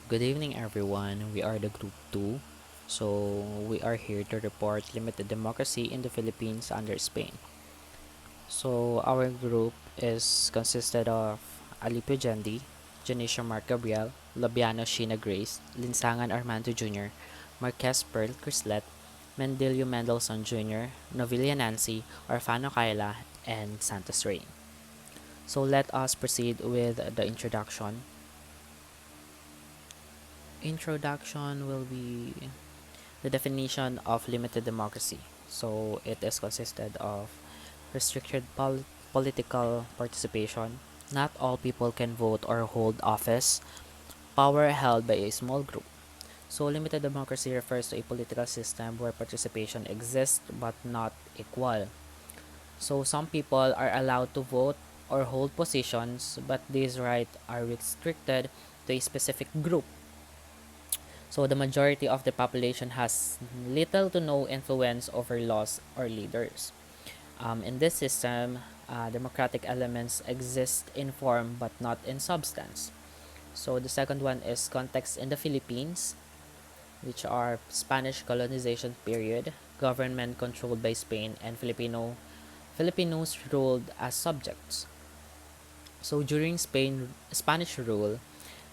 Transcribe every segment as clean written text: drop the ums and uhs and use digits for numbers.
Good evening, everyone. We are the Group 2. So, we are here to report limited democracy in the Philippines under Spain. So, our group is consisted of Alipio Jendi, Janisha Mark Gabriel, Labiano Sheena Grace, Linsangan Armando Jr., Marquez Pearl Crislet, Mendilio Mendelson Jr., Novelia Nancy, Orfano Kaila, and Santos Rain. So, let us proceed with the introduction. Introduction will be the definition of limited democracy. So it is consisted of restricted political participation. Not all people can vote or hold office. Power held by a small group. So limited democracy refers to a political system where participation exists but not equal. So some people are allowed to vote or hold positions, but these rights are restricted to a specific group. So the majority of the population has little to no influence over laws or leaders. In this system, democratic elements exist in form but not in substance. So the second one is context in the Philippines, which are Spanish colonization period, government controlled by Spain, and Filipinos ruled as subjects. So during Spanish rule,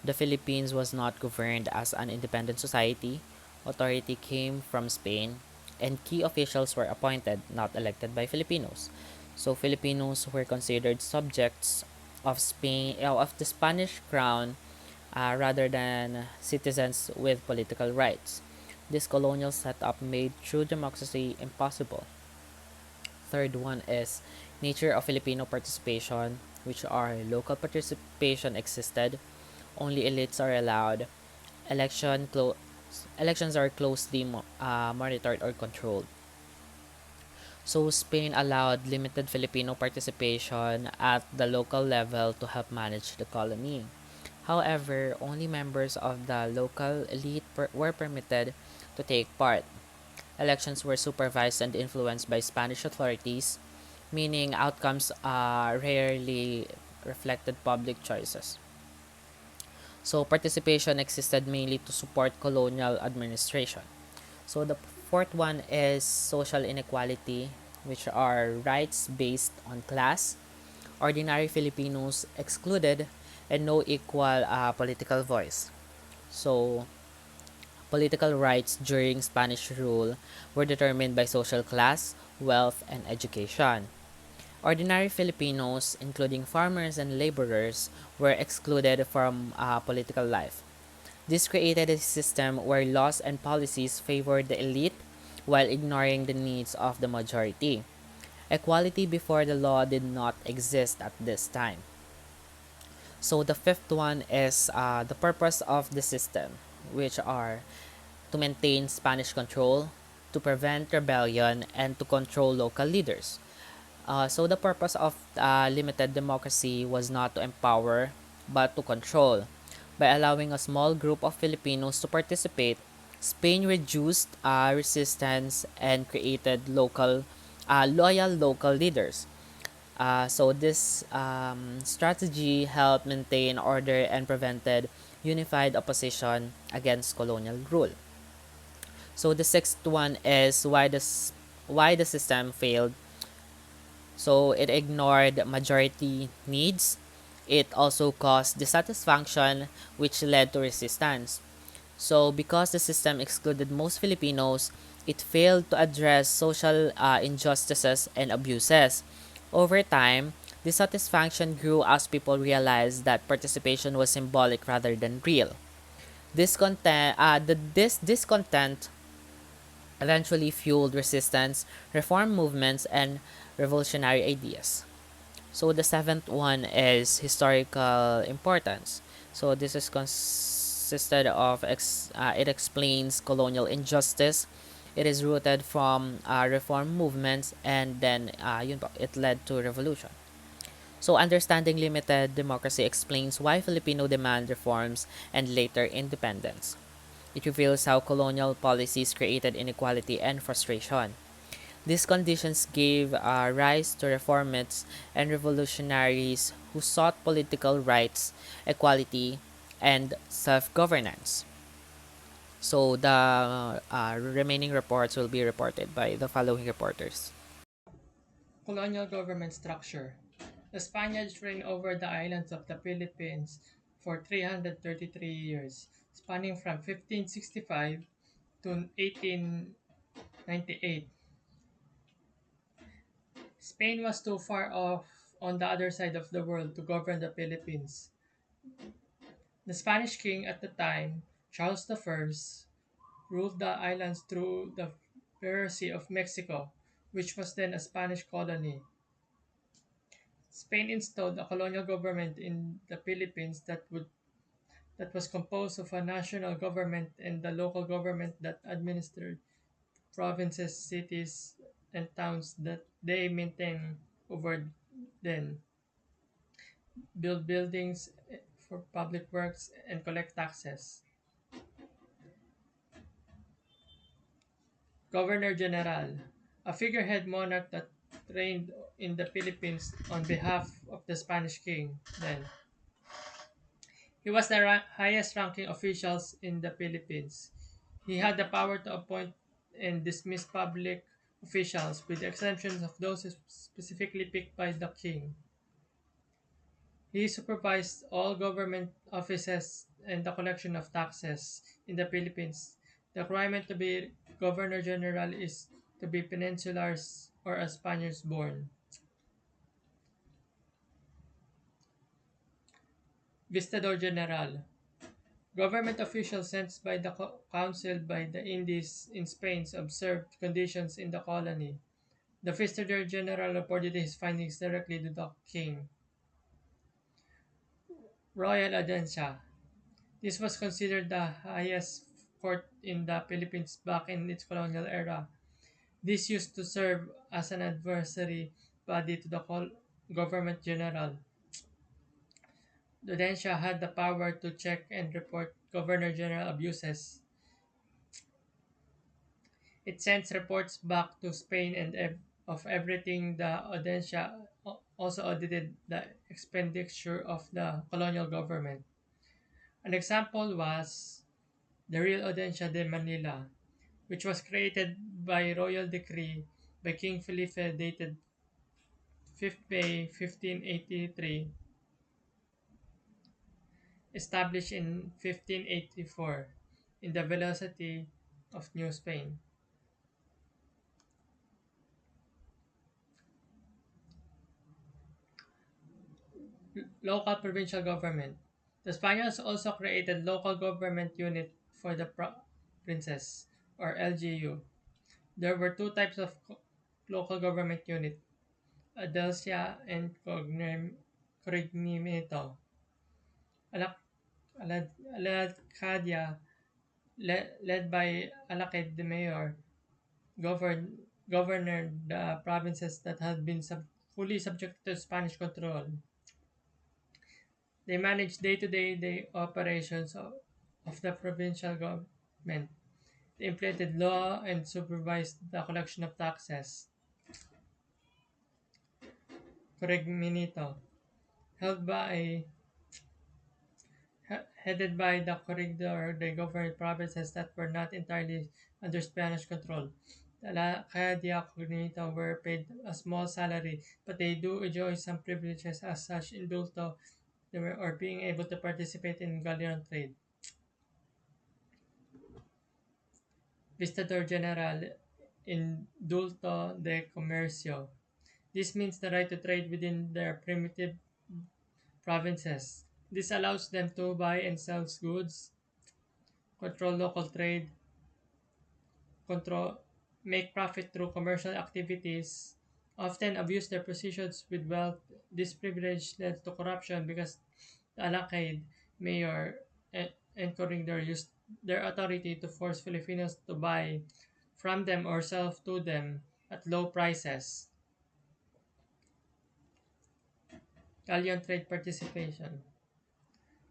the Philippines was not governed as an independent society. Authority came from Spain, and key officials were appointed, not elected by Filipinos. So Filipinos were considered subjects of the Spanish crown rather than citizens with political rights. This colonial setup made true democracy impossible. Third one is nature of Filipino participation, which are local participation existed. Only elites are allowed. Election clo- Elections are closely monitored or controlled. So Spain allowed limited Filipino participation at the local level to help manage the colony. However, only members of the local elite were permitted to take part. Elections were supervised and influenced by Spanish authorities, meaning outcomes rarely reflected public choices. So participation existed mainly to support colonial administration. So the fourth one is social inequality, which are rights based on class, ordinary Filipinos excluded, and no equal political voice. So political rights during Spanish rule were determined by social class, wealth, and education. Ordinary Filipinos, including farmers and laborers, were excluded from political life. This created a system where laws and policies favored the elite while ignoring the needs of the majority. Equality before the law did not exist at this time. So the fifth one is the purpose of the system, which are to maintain Spanish control, to prevent rebellion, and to control local leaders. So the purpose of limited democracy was not to empower, but to control. By allowing a small group of Filipinos to participate, Spain reduced resistance and created loyal local leaders. So this strategy helped maintain order and prevented unified opposition against colonial rule. So the sixth one is why the system failed. So it ignored majority needs. It also caused dissatisfaction, which led to resistance. So because the system excluded most Filipinos, it failed to address social injustices and abuses. Over time, dissatisfaction grew as people realized that participation was symbolic rather than real. This discontent eventually fueled resistance, reform movements, and revolutionary ideas. So the seventh one is historical importance. So this is consisted of it explains colonial injustice. It is rooted from reform movements, and then it led to revolution. So understanding limited democracy explains why Filipino demand reforms and later independence. It reveals how colonial policies created inequality and frustration. These conditions gave rise to reformists and revolutionaries who sought political rights, equality, and self-governance. So the remaining reports will be reported by the following reporters. Colonial government structure. The Spaniards reigned over the islands of the Philippines for 333 years, spanning from 1565 to 1898. Spain was too far off on the other side of the world to govern the Philippines. The Spanish king at the time, Charles I, ruled the islands through the Piracy of Mexico, which was then a Spanish colony. Spain installed a colonial government in the Philippines that was composed of a national government and the local government that administered provinces, cities, and towns that they maintain over then, build buildings for public works, and collect taxes. Governor General, a figurehead monarch that reigned in the Philippines on behalf of the Spanish king then. He was the highest ranking officials in the Philippines. He had the power to appoint and dismiss public officials, with the exceptions of those specifically picked by the king. He supervised all government offices and the collection of taxes in the Philippines. The requirement to be Governor General is to be peninsulars or a Spaniards born. Vistador General, government officials sent by the Council by the Indies in Spain observed conditions in the colony. The Visitor General reported his findings directly to the king. Royal Audiencia. This was considered the highest court in the Philippines back in its colonial era. This used to serve as an adversary body to the government general. The Audiencia had the power to check and report Governor General abuses. It sends reports back to Spain of everything. The Audiencia also audited the expenditure of the colonial government. An example was the Real Audiencia de Manila, which was created by royal decree by King Felipe dated 5th May 1583, established in 1584 in the Velocity of New Spain. Local provincial government. The Spaniards also created local government unit for the provinces, or LGU. There were two types of local government unit, Adelcia and Corregimiento. Alac- Alcadia, led by Alacid the mayor, governed governed the provinces that had been fully subject to Spanish control. They managed day-to-day operations of the provincial government. They implemented law and supervised the collection of taxes. Corregimiento, held by headed by the corregidor, they governed provinces that were not entirely under Spanish control. The Acadia Cognito were paid a small salary, but they do enjoy some privileges as such indulto or being able to participate in galleon trade. Vistador General Indulto de Comercio. This means the right to trade within their primitive provinces. This allows them to buy and sell goods, control local trade, control, make profit through commercial activities, often abuse their positions with wealth. This privilege led to corruption because the Alakid mayor and corregidor used their authority to force Filipinos to buy from them or sell to them at low prices. Galleon trade participation.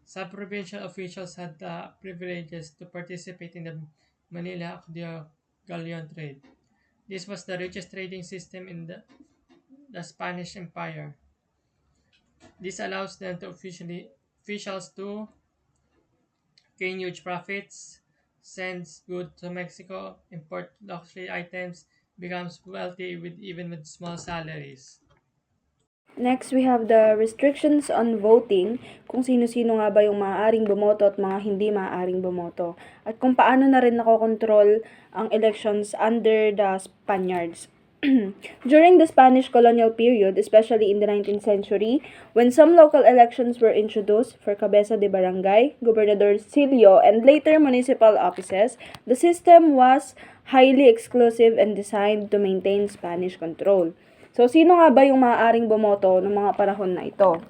Sub-provincial officials had the privileges to participate in the Manila Acdio galleon trade. This was the richest trading system in the Spanish Empire. This allows them to officials to gain huge profits, sends goods to Mexico, import luxury items, becomes wealthy with even with small salaries. Next, we have the restrictions on voting, kung sino-sino nga ba yung maaaring bumoto at mga hindi maaaring bumoto. At kung paano na rin nakokontrol ang elections under the Spaniards. During the Spanish colonial period, especially in the 19th century, when some local elections were introduced for cabeza de barangay, gobernadorcillo, and later municipal offices, the system was highly exclusive and designed to maintain Spanish control. So, sino nga ba yung maaaring bumoto ng mga panahon na ito?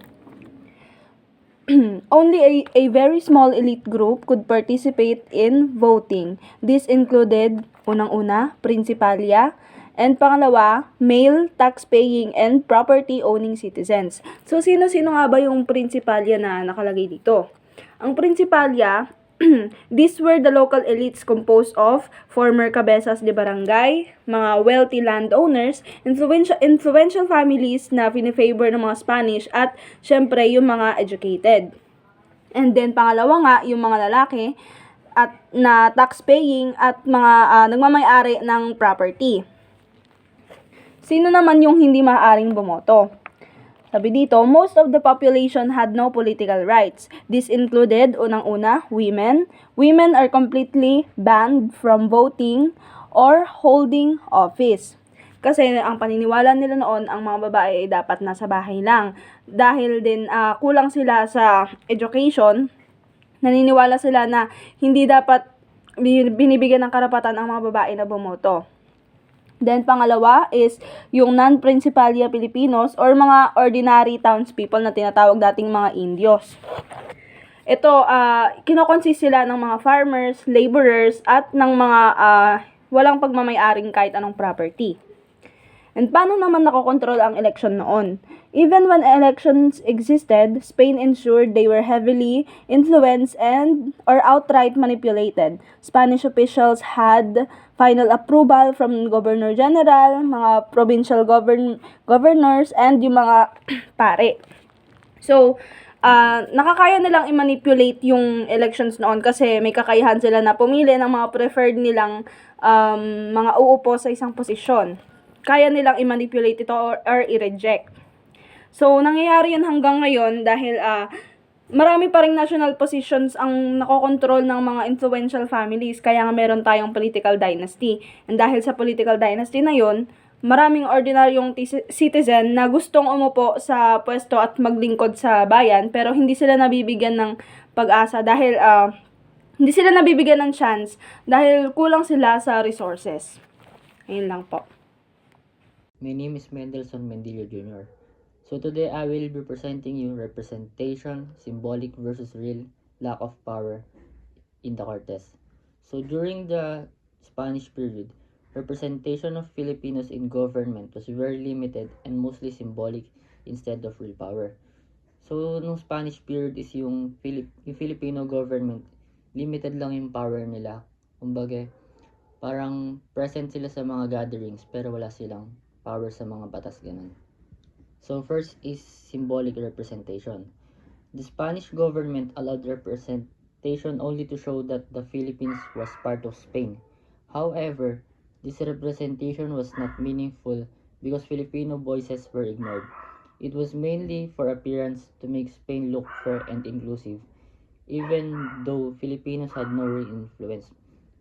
Only a very small elite group could participate in voting. This included, unang-una, prinsipalya, and pangalawa, male, tax-paying, and property-owning citizens. So, sino-sino nga ba yung prinsipalya na nakalagay dito? Ang prinsipalya, these were the local elites composed of former cabezas de barangay, mga wealthy landowners, influential families na pinifavor ng mga Spanish, at syempre yung mga educated. And then pangalawa nga, yung mga lalaki at na tax-paying at mga nagmamay-ari ng property. Sino naman yung hindi maaaring bumoto? Sabi dito, most of the population had no political rights. This included, unang-una, women. Women are completely banned from voting or holding office. Kasi ang paniniwala nila noon, ang mga babae ay dapat nasa bahay lang. Dahil din kulang sila sa education, naniniwala sila na hindi dapat binibigyan ng karapatan ang mga babae na bumoto. Then, pangalawa is yung non-principalia Filipinos or mga ordinary townspeople na tinatawag dating mga Indios. Ito, kinokonsist sila ng mga farmers, laborers, at ng mga walang pagmamay-aring kahit anong property. And paano naman nakokontrol ang election noon? Even when elections existed, Spain ensured they were heavily influenced and or outright manipulated. Spanish officials had final approval from Governor General, mga provincial governors, and yung mga pare. So, nakakaya nilang i-manipulate yung elections noon kasi may kakayahan sila na pumili ng mga preferred nilang mga uupo sa isang posisyon. Kaya nilang i-manipulate ito or i-reject. So, nangyayari yun hanggang ngayon dahil marami pa ring national positions ang nakokontrol ng mga influential families, kaya nga meron tayong political dynasty. And dahil sa political dynasty na yun, maraming ordinaryong citizen na gustong umupo sa pwesto at maglingkod sa bayan, pero hindi sila nabibigyan ng pag-asa dahil hindi sila nabibigyan ng chance dahil kulang sila sa resources. Ayun lang po. My name is Mendelson Mendillo Jr. So today I will be presenting you representation, symbolic versus real, lack of power in the Cortes. So during the Spanish period, representation of Filipinos in government was very limited and mostly symbolic instead of real power. So nung Spanish period is yung Filipino government, limited lang yung power nila. Kumbaga, parang present sila sa mga gatherings pero wala silang power sa mga batas, ganun. So first is symbolic representation. The Spanish government allowed representation only to show that the Philippines was part of Spain. However, this representation was not meaningful because Filipino voices were ignored. It was mainly for appearance to make Spain look fair and inclusive, even though Filipinos had no real influence.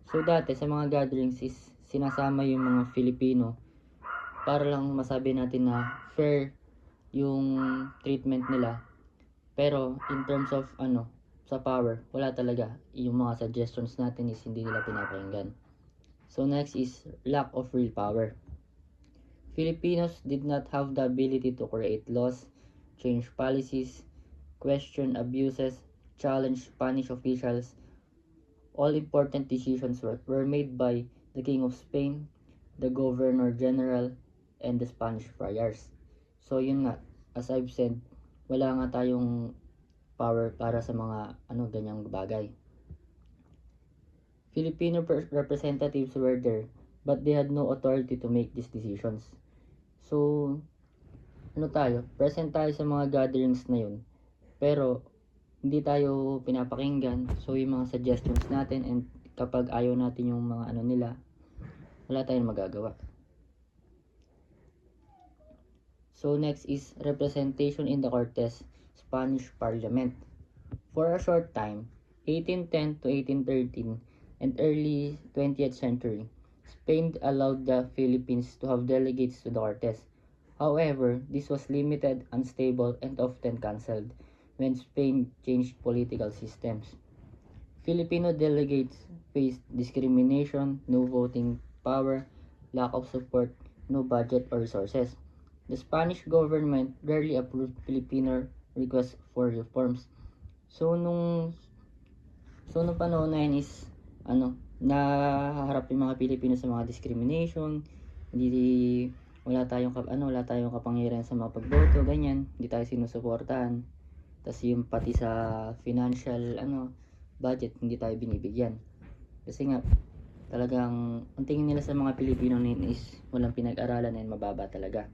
So dati sa mga gatherings is sinasama yung mga Filipino para lang masabi natin na fair yung treatment nila. Pero in terms of sa power, wala talaga. Yung mga suggestions natin is hindi nila pinapakinggan. So next is lack of real power. Filipinos did not have the ability to create laws, change policies, question abuses, challenge Spanish officials. All important decisions were made by the King of Spain, the Governor General, and the Spanish friars. So yun nga, as I've said, wala nga tayong power para sa mga ganyang bagay. Filipino representatives were there, but they had no authority to make these decisions. So, present tayo sa mga gatherings na yun, pero hindi tayo pinapakinggan. So yung mga suggestions natin, and kapag ayaw natin yung mga ano nila, wala tayong magagawa. So next is representation in the Cortes Spanish Parliament. For a short time, 1810 to 1813 and early 20th century, Spain allowed the Philippines to have delegates to the Cortes. However, this was limited, unstable, and often cancelled when Spain changed political systems. Filipino delegates faced discrimination, no voting power, lack of support, no budget or resources. The Spanish government rarely approved Filipino requests for reforms. So nung panahon na yun is nahaharap yung mga Pilipino sa mga discrimination, wala tayong kapangyarihan sa mga pagboto, ganyan, hindi tayo sinusuportahan. Tas yung pati sa financial budget hindi tayo binibigyan. Kasi nga talagang ang tingin nila sa mga Pilipino ngayon is walang pinag-aralan and mababa talaga.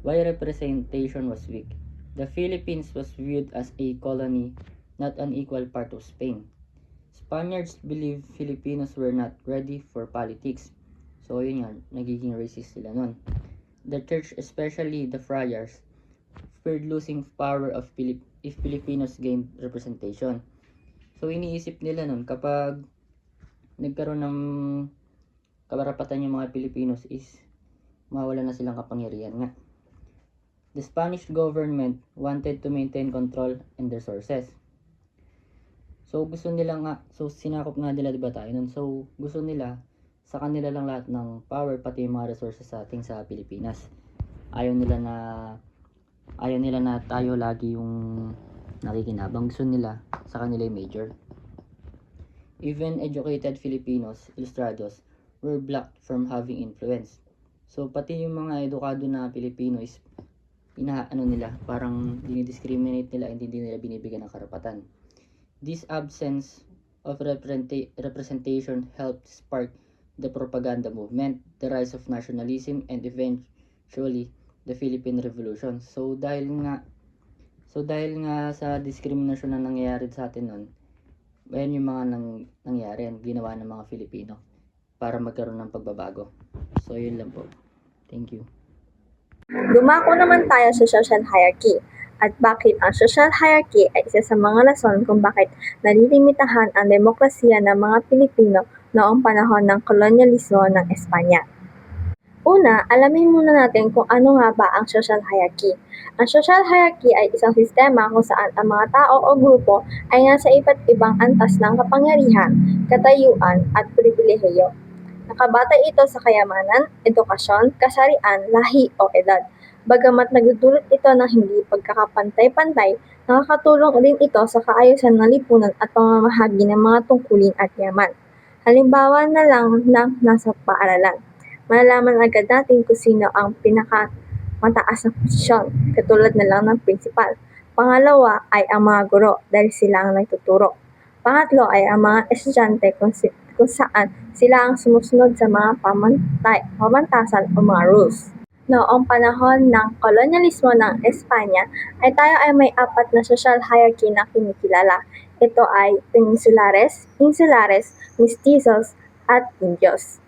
Why representation was weak? The Philippines was viewed as a colony, not an equal part of Spain. Spaniards believed Filipinos were not ready for politics. So yun nga, nagiging racist sila nun. The church, especially the friars, feared losing power if Filipinos gained representation. So iniisip nila nun, kapag nagkaroon ng kabarapatan yung mga Pilipinos is mawala na silang kapangyarihan nga. The Spanish government wanted to maintain control and resources. So gusto nila nga, sinakop nga nila diba tayo nun? So gusto nila sa kanila lang lahat ng power, pati yung mga resources sa ating sa Pilipinas. Ayaw nila na tayo lagi yung nakikinabang. Gusto nila sa kanila yung major. Even educated Filipinos, ilustrados, were blocked from having influence. So pati yung mga edukado na Pilipino is parang dinidiscriminate nila, hindi nila binibigyan ng karapatan. This absence of representation helped spark the propaganda movement, the rise of nationalism, and eventually the Philippine Revolution. So dahil nga sa diskriminasyon na nangyayari sa atin noon, ayan yung mga nangyari, ginawa ng mga Filipino para magkaroon ng pagbabago. So yun lang po. Thank you. Dumako naman tayo sa social hierarchy. At bakit ang social hierarchy ay isa sa mga rason kung bakit nalilimitahan ang demokrasiya ng mga Pilipino noong panahon ng kolonyalismo ng Espanya. Una, alamin muna natin kung ano nga ba ang social hierarchy. Ang social hierarchy ay isang sistema kung saan ang mga tao o grupo ay nasa iba't ibang antas ng kapangyarihan, katayuan at pribilehiyo. Nakabatay ito sa kayamanan, edukasyon, kasarian, lahi o edad. Bagamat nagdudulot ito ng hindi pagkakapantay-pantay, nakakatulong rin ito sa kaayusan ng lipunan at pamamahagi ng mga tungkulin at yaman. Halimbawa na lang na nasa paaralan. Malalaman agad natin kung sino ang pinakamataas na posisyon, katulad na lang ng principal. Pangalawa ay ang mga guro dahil sila ang nagtuturo. Pangatlo ay ang mga estudyante kung saan sila ang sumusunod sa mga pamantasan o mga rules. Noong panahon ng kolonyalismo ng Espanya, tayo ay may apat na social hierarchy na kinikilala. Ito ay Peninsulares, Insulares, Mestizos, at Indios.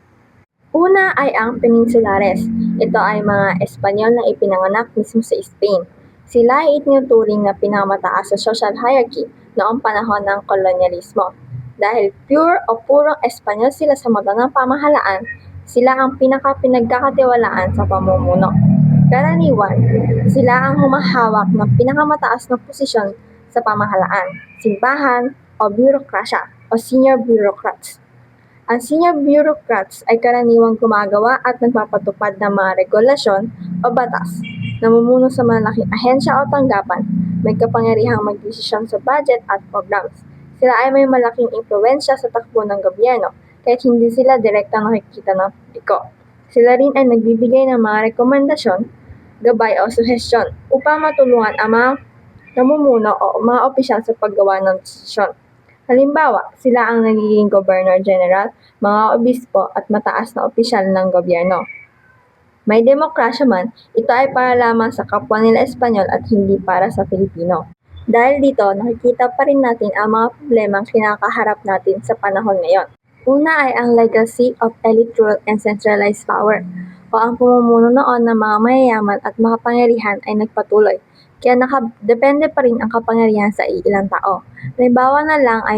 Una ay ang Peninsulares. Ito ay mga Espanyol na ipinanganak mismo sa Spain. Sila ay itinuturing na pinakamataas sa social hierarchy noong panahon ng kolonyalismo. Dahil pure o purong Espanyol sila sa mata ng pamahalaan, sila ang pinagkakatiwalaan sa pamumuno. Karaniwan, sila ang humahawak ng pinakamataas na posisyon sa pamahalaan, simbahan o bureaucracia o senior bureaucrats. Ang senior bureaucrats ay karaniwang gumagawa at nagpapatupad ng mga regulasyon o batas, namumuno sa malaking ahensya o tanggapan, may kapangyarihang magdesisyon sa budget at programs. Sila ay may malaking impluwensya sa takbo ng gobyerno, kahit hindi sila direktang nakikita ng publiko. Sila rin ay nagbibigay ng mga rekomendasyon, gabay o suhestyon upang matulungan ang mga namumuno o mga opisyal sa paggawa ng desisyon. Halimbawa, sila ang nagiging Governor General, mga obispo at mataas na opisyal ng gobyerno. May demokrasya man, ito ay para lamang sa kapwa nila Espanyol at hindi para sa Pilipino. Dahil dito, nakikita pa rin natin ang mga problemang kinakaharap natin sa panahon ngayon. Una ay ang legacy of elite rule and centralized power, o ang pamumuno noon ng mga mayayaman at makapangyarihan ay nagpatuloy, kaya nakadepende pa rin ang kapangyarihan sa iilang tao. Halimbawa na lang ay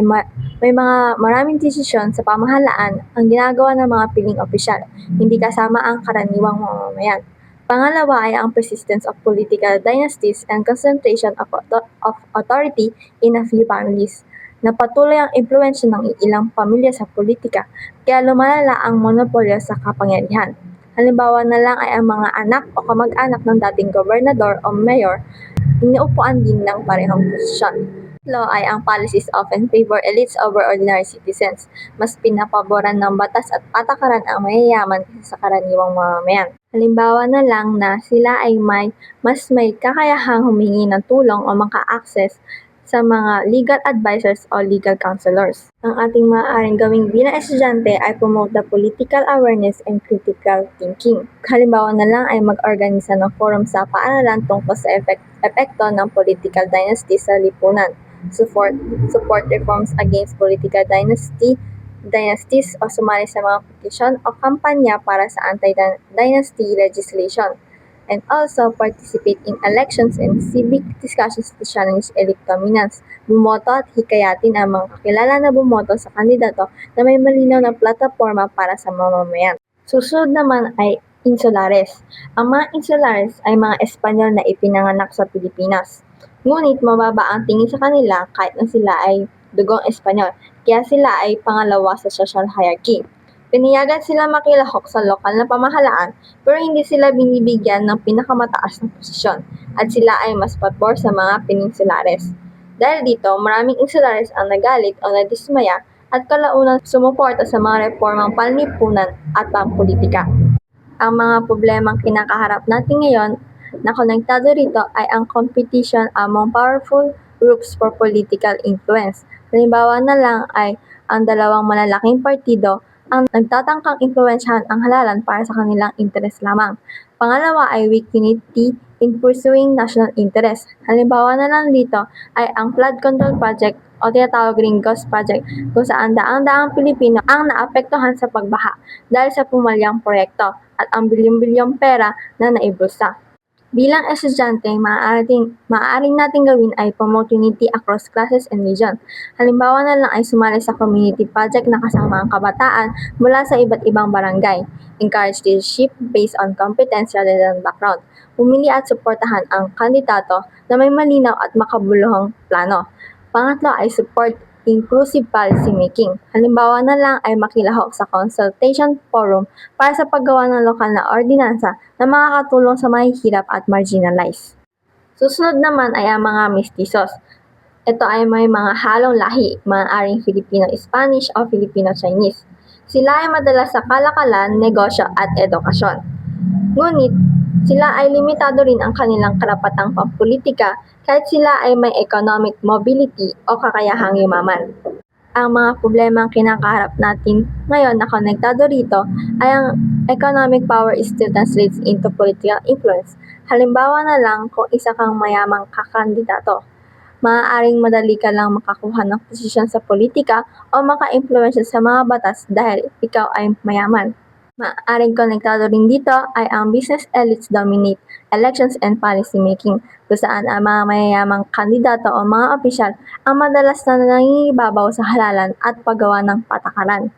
may mga maraming desisyon sa pamahalaan ang ginagawa ng mga piling opisyal, hindi kasama ang karaniwang mamamayan. Pangalawa ay ang persistence of political dynasties and concentration of authority in a few families, na patuloy ang impluensya ng ilang pamilya sa politika, kaya lumalala ang monopolyo sa kapangyarihan. Halimbawa na lang ay ang mga anak o kamag-anak ng dating gobernador o mayor, iniupuan din ng parehong posisyon. Law ay ang policies often favor elites over ordinary citizens. Mas pinapaboran ng batas at patakaran ang mayayaman kaysa sa karaniwang mamamayan. Halimbawa na lang na sila ay mas may kakayahang humingi ng tulong o maka-access sa mga legal advisors o legal counselors. Ang ating maaaring gawing bilang estudyante ay promote the political awareness and critical thinking. Halimbawa na lang ay mag-organisa ng forum sa paaralan tungkol sa epekto ng political dynasty sa lipunan. Support reforms against political dynasties o sumali sa mga petisyon o kampanya para sa anti-dynasty legislation, and also participate in elections and civic discussions to challenge elite dominance. Bumoto at hikayatin ang mga kakilala na bumoto sa kandidato na may malinaw na plataforma para sa mamamayan. Susunod naman ay insulares. Ang mga insulares ay mga Espanyol na ipinanganak sa Pilipinas. Ngunit mababa ang tingin sa kanila kahit na sila ay dugong Espanyol, kaya sila ay pangalawa sa social hierarchy. Piniyagan sila makilahok sa lokal na pamahalaan, pero hindi sila binibigyan ng pinakamataas na posisyon, at sila ay mas pabor sa mga peninsulares. Dahil dito, maraming insulares ang nagalit o nadismaya at kalaunan sumuporta sa mga reformang panlipunan at pampolitika. Ang mga problemang kinakaharap natin ngayon na konektado rito ay ang competition among powerful groups for political influence. Halimbawa na lang ay ang dalawang malalaking partido ang nagtatangkang impluwensyahan ang halalan para sa kanilang interes lamang. Pangalawa ay weak unity in pursuing national interest. Halimbawa na lang dito ay ang flood control project o tinatawag ring Ghost Project, kung saan daang-daang Pilipino ang naapektuhan sa pagbaha dahil sa pumalyang proyekto at ang bilyong-bilyong pera na naibulsa. Bilang estudyante, maaaring nating gawin ay promote unity across classes and region. Halimbawa na lang ay sumali sa community project na kasama ang kabataan mula sa iba't ibang barangay. Encourage leadership based on competence rather than background. Pumili at suportahan ang kandidato na may malinaw at makabuluhang plano. Pangatlo ay support inclusive policy making. Halimbawa na lang ay makilahok sa consultation forum para sa paggawa ng lokal na ordinansa na makakatulong sa mahihirap at marginalized. Susunod naman ay ang mga mestizos. Ito ay may mga halong lahi, maaaring Filipino-Spanish o Filipino-Chinese. Sila ay madalas sa kalakalan, negosyo at edukasyon. Ngunit, sila ay limitado rin ang kanilang karapatang pampolitika kahit sila ay may economic mobility o kakayahang yumaman. Ang mga problemang kinakaharap natin ngayon na konektado rito ay ang economic power still translates into political influence. Halimbawa na lang kung isa kang mayamang kakandidato, maaaring madali ka lang makakuha ng posisyon sa politika o maka-impluwensya sa mga batas dahil ikaw ay mayaman. Maaaring konektado rin dito ay ang business elites dominate elections and policy making, kung saan ang mga mayayamang kandidato o mga opisyal ang madalas na nangingibabaw sa halalan at paggawa ng patakaran.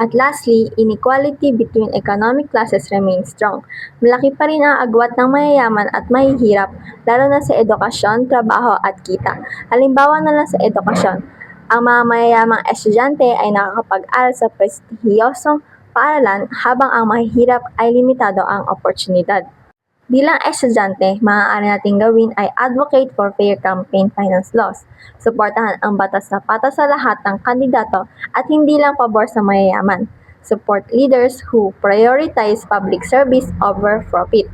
At lastly, inequality between economic classes remains strong. Malaki pa rin ang agwat ng mayayaman at mahihirap, lalo na sa edukasyon, trabaho at kita. Halimbawa na lang sa edukasyon, ang mga mayayamang estudyante ay nakakapag-aral sa prestihiyosong paaralan habang ang mahihirap ay limitado ang oportunidad. Bilang estudyante, maaari nating gawin ay advocate for fair campaign finance laws. Suportahan ang batas na patas sa lahat ng kandidato at hindi lang pabor sa mayayaman. Support leaders who prioritize public service over profit.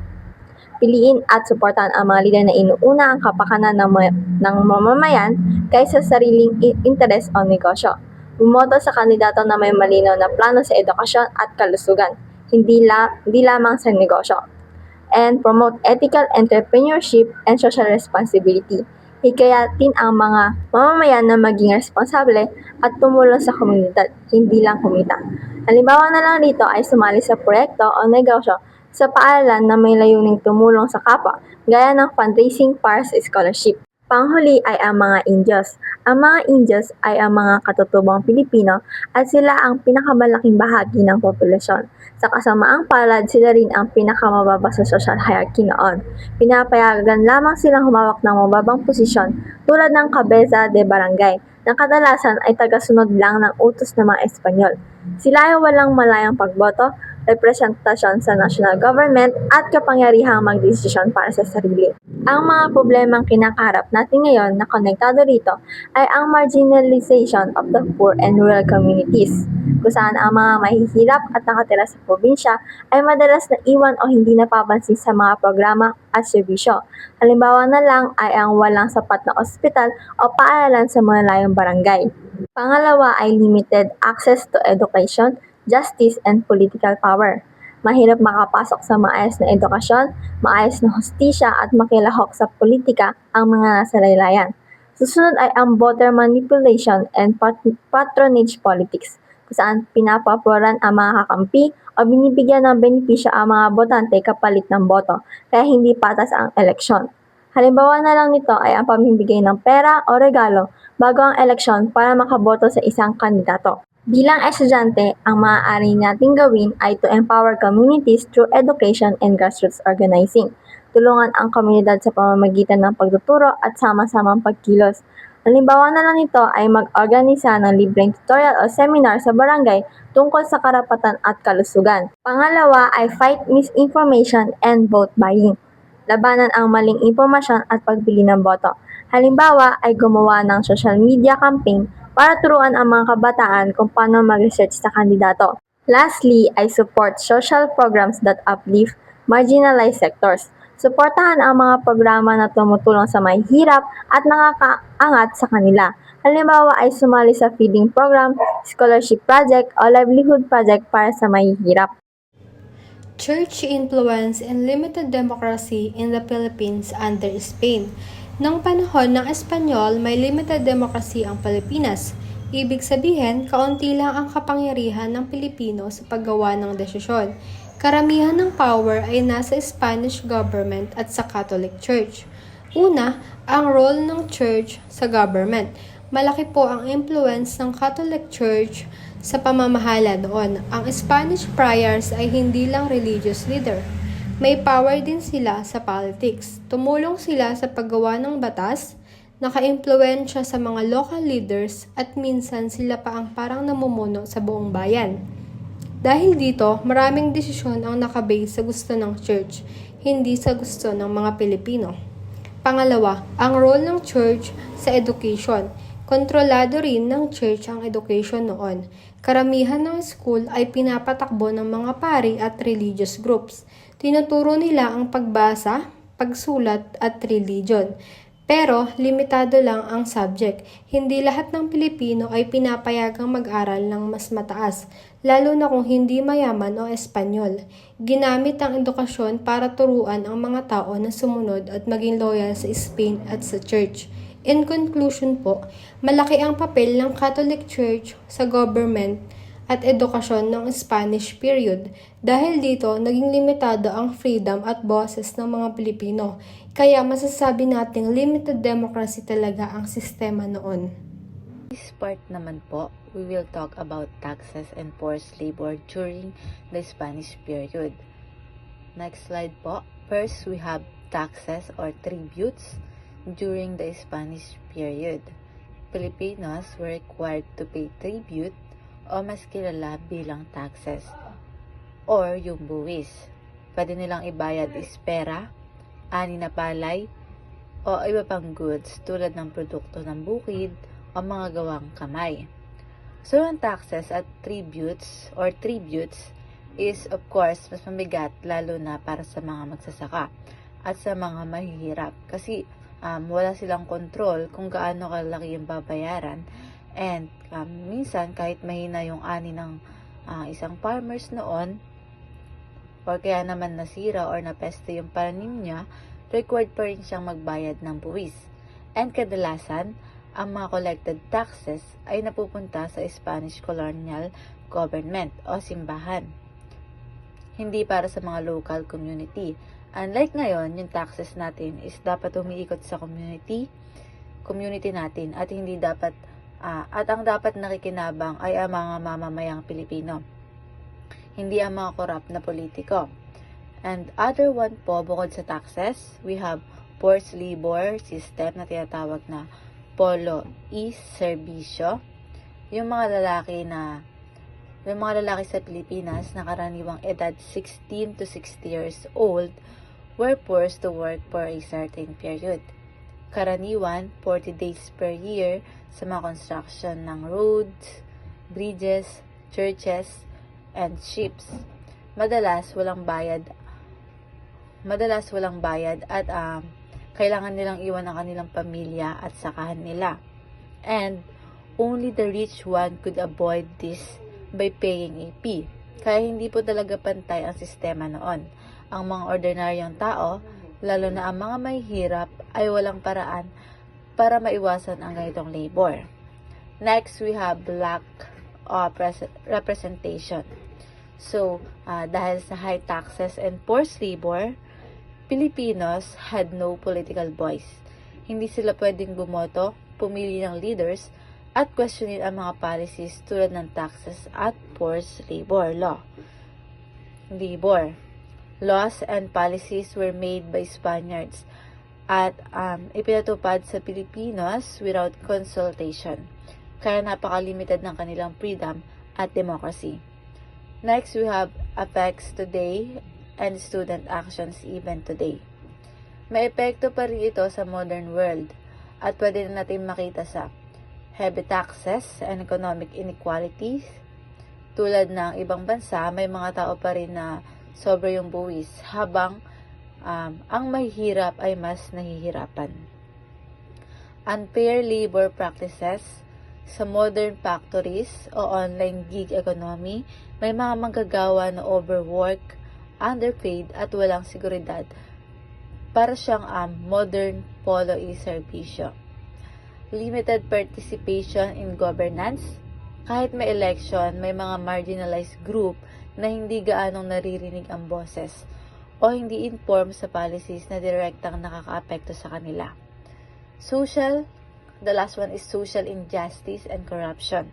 Piliin at suportahan ang mga leader na inuuna ang kapakanan ng mamamayan kaysa sariling interes o negosyo. Bumoto sa kandidato na may malinaw na plano sa edukasyon at kalusugan, hindi lamang sa negosyo. And promote ethical entrepreneurship and social responsibility. Hikayatin ang mga mamamayan na maging responsable at tumulong sa komunidad, hindi lang kumita. Halimbawa na lang dito ay sumali sa proyekto o negosyo sa paaralan na may layuning tumulong sa kapwa, gaya ng fundraising para sa scholarship. Panghuli ay ang mga Indios. Ang mga Indios ay ang mga katutubong Pilipino at sila ang pinakamalaking bahagi ng populasyon. Sa kasamaang palad, sila rin ang pinakamababa sa social hierarchy noon. Pinapayagan lamang silang humawak ng mababang posisyon tulad ng kabeza de barangay na kadalasan ay tagasunod lang ng utos ng mga Espanyol. Sila ay walang malayang pagboto, representasyon sa national government at kapangyarihang magdesisyon para sa sarili. Ang mga problemang kinakaharap natin ngayon na konektado rito ay ang marginalization of the poor and rural communities, kung saan ang mga mahihirap at nakatira sa probinsya ay madalas na iwan o hindi napapansin sa mga programa at serbisyo. Halimbawa na lang ay ang walang sapat na ospital o paaralan sa mga layong barangay. Pangalawa ay limited access to education, justice, and political power. Mahirap makapasok sa maayos na edukasyon, maayos na hustisya at makilahok sa politika ang mga nasa laylayan. Susunod ay ang voter manipulation and patronage politics, kung saan pinapaboran ang mga kakampi o binibigyan ng benepisyo ang mga botante kapalit ng boto, kaya hindi patas ang eleksyon. Halimbawa na lang nito ay ang pamimigay ng pera o regalo bago ang eleksyon para makaboto sa isang kandidato. Bilang estudyante, ang maaari nating gawin ay to empower communities through education and grassroots organizing. Tulungan ang komunidad sa pamamagitan ng pagtuturo at sama-samang pagkilos. Halimbawa na lang nito ay mag-organisa ng libreng tutorial o seminar sa barangay tungkol sa karapatan at kalusugan. Pangalawa ay fight misinformation and vote buying. Labanan ang maling impormasyon at pagbili ng boto. Halimbawa ay gumawa ng social media campaign para turuan ang mga kabataan kung paano mag-research sa kandidato. Lastly ay support social programs that uplift marginalized sectors. Suportahan ang mga programa na tumutulong sa mahihirap at nakakaangat sa kanila. Halimbawa ay sumali sa feeding program, scholarship project o livelihood project para sa mahihirap. Church influence and limited democracy in the Philippines under Spain. Noong panahon ng Espanyol, may limited democracy ang Pilipinas. Ibig sabihin, kaunti lang ang kapangyarihan ng Pilipino sa paggawa ng desisyon. Karamihan ng power ay nasa Spanish government at sa Catholic Church. Una, ang role ng Church sa government. Malaki po ang influence ng Catholic Church sa pamamahala noon. Ang Spanish friars ay hindi lang religious leader. May power din sila sa politics. Tumulong sila sa paggawa ng batas, naka-impluwensya sa mga local leaders at minsan sila pa ang parang namumuno sa buong bayan. Dahil dito, maraming desisyon ang nakabase sa gusto ng church, hindi sa gusto ng mga Pilipino. Pangalawa, ang role ng church sa education. Kontrolado rin ng church ang education noon. Karamihan ng school ay pinapatakbo ng mga pari at religious groups. Tinuturo nila ang pagbasa, pagsulat at religion. Pero limitado lang ang subject. Hindi lahat ng Pilipino ay pinapayagang mag-aral ng mas mataas, lalo na kung hindi mayaman o Espanyol. Ginamit ang edukasyon para turuan ang mga tao na sumunod at maging loyal sa Spain at sa church. In conclusion po, malaki ang papel ng Catholic Church sa government at edukasyon ng Spanish period. Dahil dito, naging limitado ang freedom at boses ng mga Pilipino. Kaya masasabi nating limited democracy talaga ang sistema noon. This part naman po, we will talk about taxes and forced labor during the Spanish period. Next slide po. First, we have taxes or tributes during the Spanish period. Filipinos were required to pay tribute o mas kilala bilang taxes or yung buwis. Pwede nilang ibayad is pera, ani na palay, o iba pang goods tulad ng produkto ng bukid o mga gawang kamay. So, ang taxes at tributes is of course mas mabigat lalo na para sa mga magsasaka at sa mga mahihirap kasi wala silang control kung gaano kalaki yung babayaran. And minsan kahit mahina yung ani ng isang farmers noon or kaya naman nasira or napeste yung pananim niya, required pa rin siyang magbayad ng buwis. And kadalasan, ang mga collected taxes ay napupunta sa Spanish colonial government o simbahan, hindi para sa mga local community. Unlike ngayon, yung taxes natin is dapat umiikot sa community natin at hindi dapat at ang dapat nakikinabang ay ang mga mamamayang Pilipino, hindi ang mga korap na politiko. And other one po, bukod sa taxes, we have forced labor system na tinatawag na polo y serbisyo. Yung mga lalaki sa Pilipinas na karaniwang edad 16 to 60 years old were forced to work for a certain period. Karaniwan, 40 days per year sa mga construction ng roads, bridges, churches, and ships. Madalas walang bayad at kailangan nilang iwan ang kanilang pamilya at sakahan nila. And only the rich one could avoid this by paying a fee. Kaya hindi po talaga pantay ang sistema noon. Ang mga ordinaryong tao, lalo na ang mga mahihirap, ay walang paraan para maiwasan ang ganitong labor. Next, we have lack of representation. So, dahil sa high taxes and forced labor, Filipinos had no political voice. Hindi sila pwedeng bumoto, pumili ng leaders, at questionin ang mga policies tulad ng taxes at forced labor laws and policies were made by Spaniards at ipinatupad sa Pilipinos without consultation. Kaya napaka-limited ng kanilang freedom at democracy. Next, we have effects today and student actions even today. May epekto pa rin ito sa modern world at pwede na natin makita sa heavy taxes and economic inequalities. Tulad ng ibang bansa, may mga tao pa rin na sobra yung buwis habang ang mahihirap ay mas nahihirapan. Unfair labor practices sa modern factories o online gig economy, may mga manggagawa na overwork, underpaid at walang seguridad. Para siyang modern polo y serbisyo. Limited participation in governance. Kahit may election, may mga marginalized group na hindi gaanong naririnig ang boses o hindi informed sa policies na direktang nakakaapekto sa kanila. The last one is social injustice and corruption.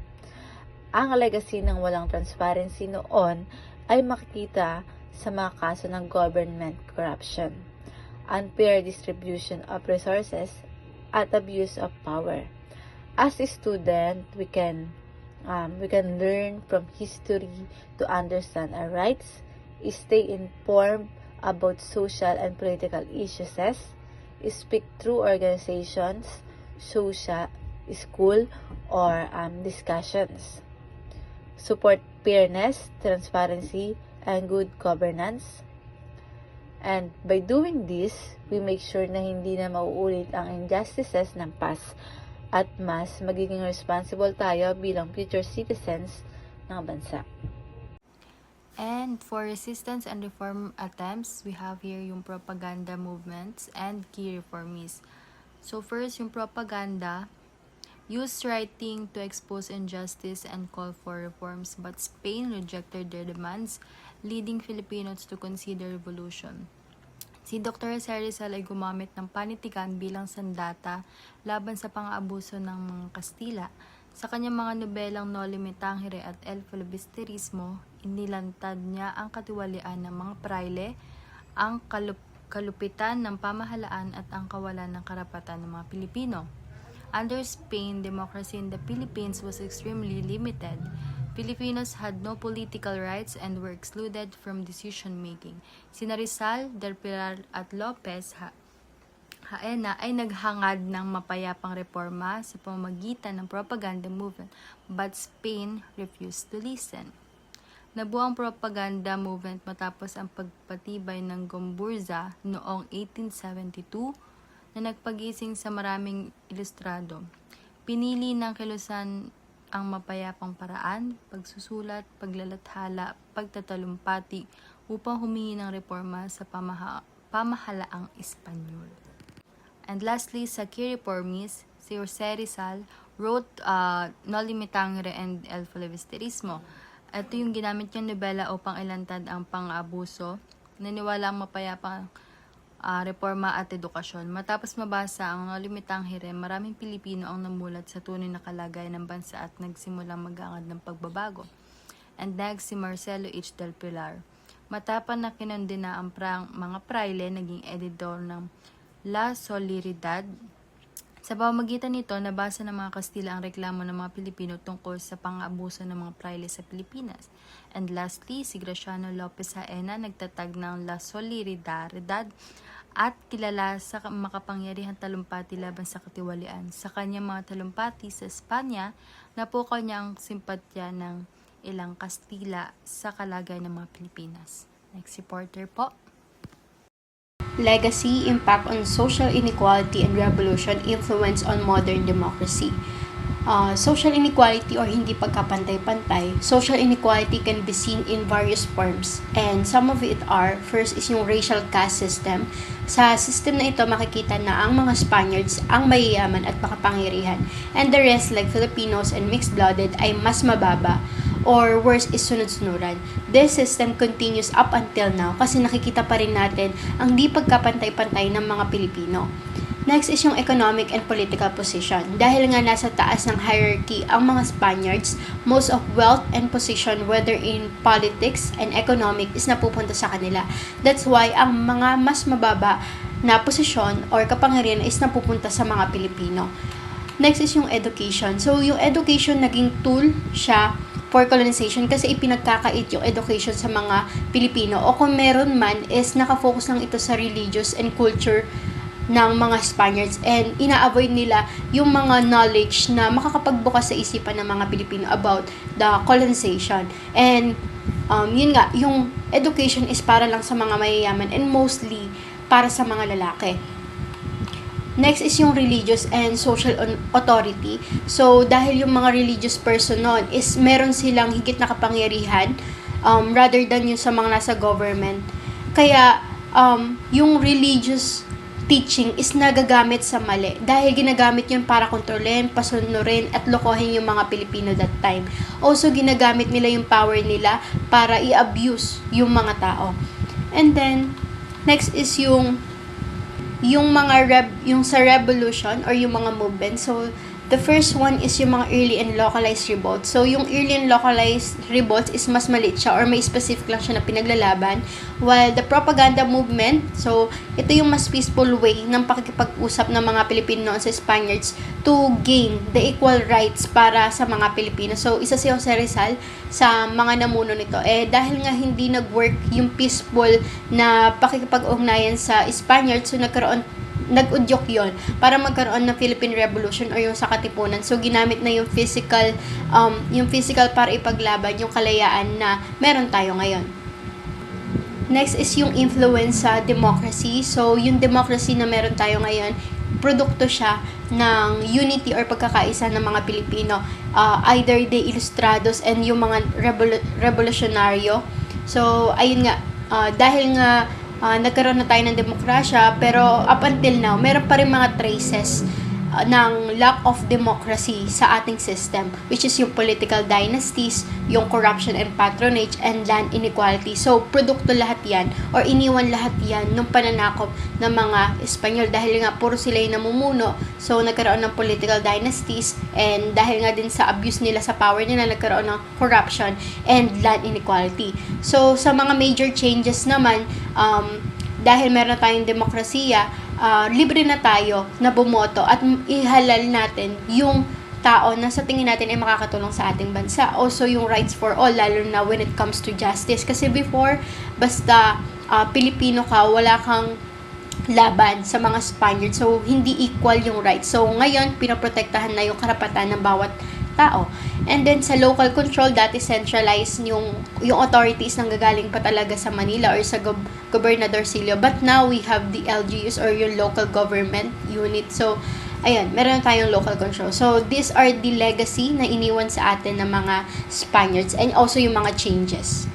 Ang legacy ng walang transparency noon ay makikita sa mga kaso ng government corruption, unfair distribution of resources, at abuse of power. As a student, we can learn from history to understand our rights, stay informed about social and political issues, speak through organizations, social, school, or discussions. Support fairness, transparency, and good governance. And by doing this, we make sure na hindi na mauulit ang injustices ng past at mas magiging responsible tayo bilang future citizens ng bansa. And for resistance and reform attempts, we have here yung propaganda movements and key reformists. So first, yung propaganda used writing to expose injustice and call for reforms, but Spain rejected their demands, leading Filipinos to consider revolution. Si Dr. Rizal ay gumamit ng panitikan bilang sandata laban sa pang-aabuso ng mga Kastila. Sa kanyang mga nobelang Noli Me Tangere at El Filibusterismo, inilantad niya ang katiwalian ng mga praile, ang kalupitan ng pamahalaan at ang kawalan ng karapatan ng mga Pilipino. Under Spain, democracy in the Philippines was extremely limited. Filipinos had no political rights and were excluded from decision-making. Sina Rizal, Del Pilar at Lopez Haena ay naghangad ng mapayapang reforma sa pamamagitan ng propaganda movement, but Spain refused to listen. Nabuo ang propaganda movement matapos ang pagpatibay ng Gomburza noong 1872 na nagpagising sa maraming ilustrado. Pinili ng kilusan ang mapayapang paraan, pagsusulat, paglalathala, pagtatalumpati upang humingi ng reforma sa pamahalaang Espanyol. And lastly, sa key reformist, si Jose Rizal wrote No Limitangere and El Filibusterismo. Ito yung ginamit niyang nobela upang ilantad ang pang-aabuso. Naniwala ang mapayapang reforma at edukasyon. Matapos mabasa ang No Limitangere, maraming Pilipino ang namulat sa tunay na kalagayan ng bansa at nagsimulang mag-angad ng pagbabago. And next, si Marcelo H. Del Pilar. Matapang na kinondena ang mga praile, naging editor ng La Solidaridad. Sa pamamagitan nito, nabasa ng mga Kastila ang reklamo ng mga Pilipino tungkol sa pang-aabuso ng mga praile sa Pilipinas. And lastly, si Graciano Lopez Haena nagtatag ng La Solidaridad at kilala sa makapangyarihang talumpati laban sa katiwalian. Sa kanyang mga talumpati sa Espanya, napukaw niya ang simpatya ng ilang Kastila sa kalagayan ng mga Pilipinas. Next reporter po. Legacy, impact on social inequality and revolution, influence on modern democracy. Social inequality or hindi pagkapantay-pantay. Social inequality can be seen in various forms, and some of it are, first is yung racial caste system. Sa system na ito, makikita na ang mga Spaniards ang mayayaman at makapangyarihan, and the rest like Filipinos and mixed-blooded ay mas mababa, or worse is sunod-sunuran. This system continues up until now kasi nakikita pa rin natin ang di pagkapantay-pantay ng mga Pilipino. Next is yung economic and political position. Dahil nga nasa taas ng hierarchy ang mga Spaniards, most of wealth and position, whether in politics and economic, is napupunta sa kanila. That's why ang mga mas mababa na posisyon or kapangyarihan is napupunta sa mga Pilipino. Next is yung education. So, yung education naging tool siya for colonization kasi ipinagkakait yung education sa mga Pilipino. O kung meron man is nakafocus lang ito sa religious and culture ng mga Spaniards, and ina-avoid nila yung mga knowledge na makakapagbukas sa isipan ng mga Pilipino about the colonization. And yun nga, yung education is para lang sa mga mayayaman and mostly para sa mga lalaki. Next is yung religious and social authority. So, dahil yung mga religious person nun is meron silang higit na kapangyarihan rather than yung sa mga nasa government. Kaya, yung religious teaching is nagagamit sa mali dahil ginagamit yun para kontrolin, pasunurin at lokohin yung mga Pilipino that time. Also, ginagamit nila yung power nila para i-abuse yung mga tao. And then, next is yung sa revolution or yung mga movement. So, the first one is yung mga early and localized revolts. So, yung early and localized revolts is mas maliit siya or may specific lang siya na pinaglalaban. While the propaganda movement, so, ito yung mas peaceful way ng pakikipag-usap ng mga Pilipino sa Spaniards to gain the equal rights para sa mga Pilipino. So, isa si Jose Rizal sa mga namuno nito. Dahil nga hindi nag-work yung peaceful na pakikipag-ugnayan sa Spaniards, so nag-udyok yon para magkaroon ng Philippine Revolution or yung sa katipunan. So, ginamit na yung physical para ipaglaban yung kalayaan na meron tayo ngayon. Next is yung influence sa democracy. So, yung democracy na meron tayo ngayon, produkto siya ng unity or pagkakaisa ng mga Pilipino. Either the Ilustrados and yung mga revolutionaryo. So, ayun nga, dahil nga nagkaroon na tayo ng demokrasya, pero up until now, meron pa rin mga traces ng lack of democracy sa ating system, which is yung political dynasties, yung corruption and patronage, and land inequality. So, produkto lahat yan, or iniwan lahat yan nung pananakop ng mga Espanyol dahil nga puro sila yung namumuno. So, nagkaroon ng political dynasties, and dahil nga din sa abuse nila sa power nila, nagkaroon ng corruption and land inequality. So, sa mga major changes naman, dahil meron tayong demokrasiya, libre na tayo na bumoto at ihalal natin yung tao na sa tingin natin ay makakatulong sa ating bansa. Also, yung rights for all, lalo na when it comes to justice. Kasi before, basta Pilipino ka, wala kang laban sa mga Spaniards. So, hindi equal yung rights. So, ngayon, pinoprotektahan na yung karapatan ng bawat tao. And then, sa local control, dati centralized yung authorities nang gagaling pa talaga sa Manila or sa Gobernadorcillo. But now, we have the LGUs or yung local government unit. So, ayun, meron tayong local control. So, these are the legacy na iniwan sa atin ng mga Spaniards and also yung mga changes.